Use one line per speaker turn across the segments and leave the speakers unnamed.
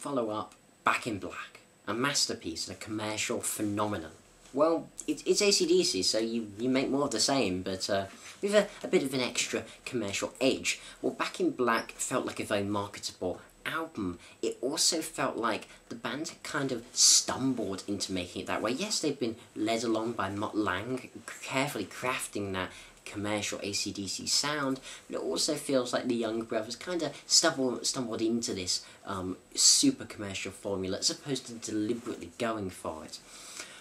follow up Back in Black, a masterpiece and a commercial phenomenon? Well, it's AC/DC, so you make more of the same, but with a bit of an extra commercial edge. Well, Back in Black felt like a very marketable album. It also felt like the band had kind of stumbled into making it that way. Yes, they've been led along by Mutt Lange, carefully crafting that commercial AC/DC sound, but it also feels like the Young Brothers kind of stumbled into this super commercial formula as opposed to deliberately going for it.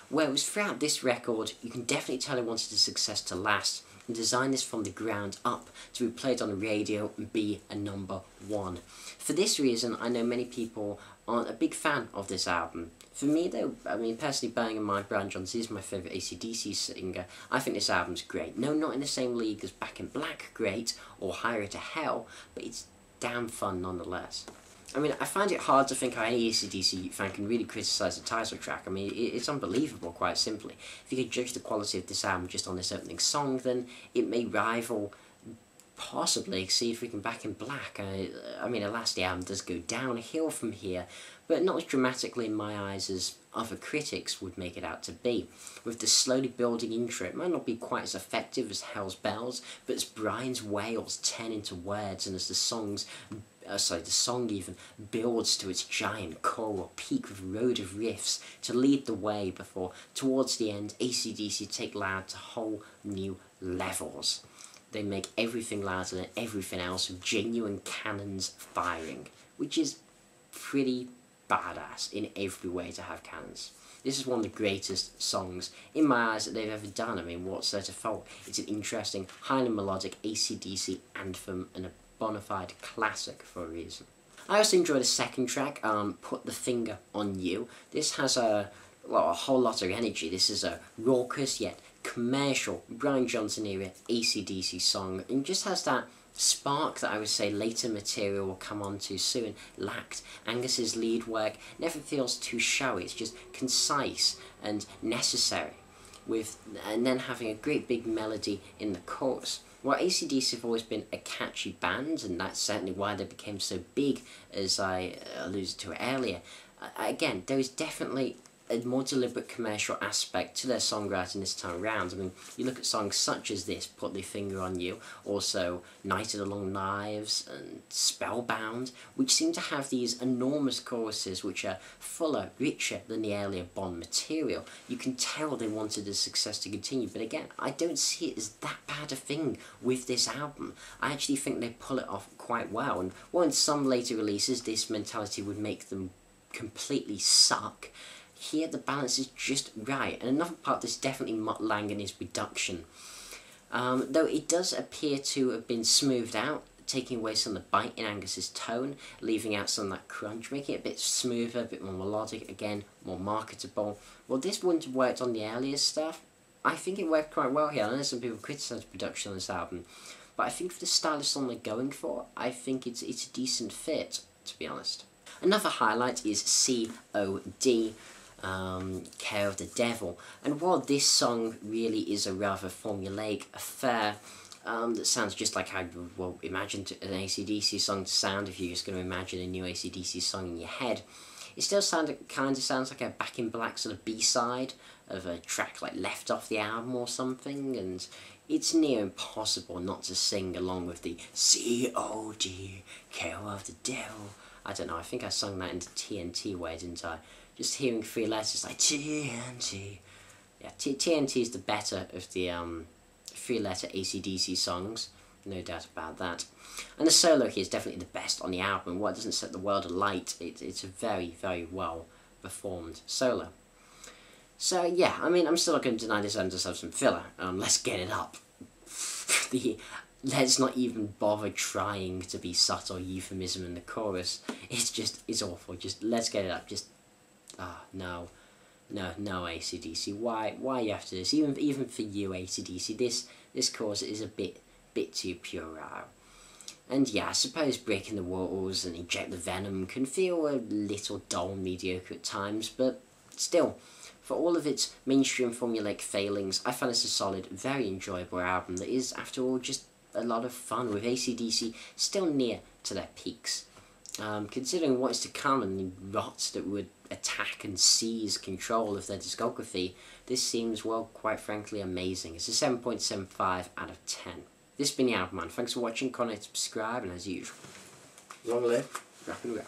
Whereas throughout this record, you can definitely tell he wanted the success to last and design this from the ground up to be played on the radio and be a #1. For this reason, I know many people aren't a big fan of this album. For me though, I mean, personally, bearing in mind Brian Johnson is my favourite AC/DC singer, I think this album's great. No, not in the same league as Back in Black great, or Higher to Hell, but it's damn fun nonetheless. I mean, I find it hard to think how any AC/DC fan can really criticise the title track. I mean, it's unbelievable, quite simply. If you could judge the quality of this album just on this opening song, then it may rival, possibly exceed freaking Back in Black. I mean, alas, the album does go downhill from here, but not as dramatically in my eyes as other critics would make it out to be. With the slowly building intro, it might not be quite as effective as Hell's Bells, but as Brian's wails turn into words, and as the song even builds to its giant choral peak with a road of riffs to lead the way before, towards the end, AC/DC take Loud to whole new levels. They make everything louder than everything else with genuine cannons firing, which is pretty badass in every way to have cannons. This is one of the greatest songs, in my eyes, that they've ever done. I mean, what's there to fault? It's an interesting, highly melodic AC/DC anthem and a bona fide classic for a reason. I also enjoyed the second track, Put the Finger on You. This has a whole lot of energy. This is a raucous yet commercial Brian Johnson era AC/DC song, and just has that spark that I would say later material will come on to soon lacked. Angus's lead work never feels too showy. It's just concise and necessary, and then having a great big melody in the chorus. Well, AC/DC have always been a catchy band, and that's certainly why they became so big, as I alluded to earlier. Again, there is definitely a more deliberate commercial aspect to their songwriting this time around. I mean, you look at songs such as this, Put the Finger on You, also Night of the Long Knives and Spellbound, which seem to have these enormous choruses which are fuller, richer than the earlier Bond material. You can tell they wanted the success to continue, but again, I don't see it as that bad a thing with this album. I actually think they pull it off quite well, and while in some later releases this mentality would make them completely suck, here the balance is just right, and another part that's definitely Mutt Lange and his reduction. Though it does appear to have been smoothed out, taking away some of the bite in Angus's tone, leaving out some of that crunch, making it a bit smoother, a bit more melodic, again, more marketable. Well, this wouldn't have worked on the earlier stuff. I think it worked quite well here. I know some people criticise the production on this album, but I think for the style of song they're going for, I think it's a decent fit, to be honest. Another highlight is C.O.D, Care of the Devil, and while this song really is a rather formulaic affair that sounds just like how you would imagine an AC/DC song to sound if you're just going to imagine a new AC/DC song in your head, it still kind of sounds like a Back in Black sort of B-side of a track like left off the album or something, and it's near impossible not to sing along with the C.O.D, Care of the Devil. I don't know, I think I sung that into TNT way, didn't I? Just hearing three letters like TNT. Yeah, TNT is the better of the three-letter AC/DC songs, no doubt about that. And the solo here is definitely the best on the album. While it doesn't set the world alight, it's a very, very well performed solo. So yeah, I mean, I'm still not going to deny this album does have some filler. Let's get it up. Let's not even bother trying to be subtle euphemism in the chorus. It's awful. Just let's get it up. Just no AC/DC. Why you have to do this? Even for you AC/DC, this chorus is a bit too puerile. And yeah, I suppose Breaking the Walls and Inject the Venom can feel a little dull and mediocre at times, but still, for all of its mainstream formulaic failings, I find this a solid, very enjoyable album that is, after all, just a lot of fun, with AC/DC still near to their peaks. Considering what is to come and the rots that would attack and seize control of their discography, this seems, well, quite frankly, amazing. It's a 7.75 out of 10. This has been TheAIbumMan. Thanks for watching, comment, subscribe, and as usual, long live rock and roll.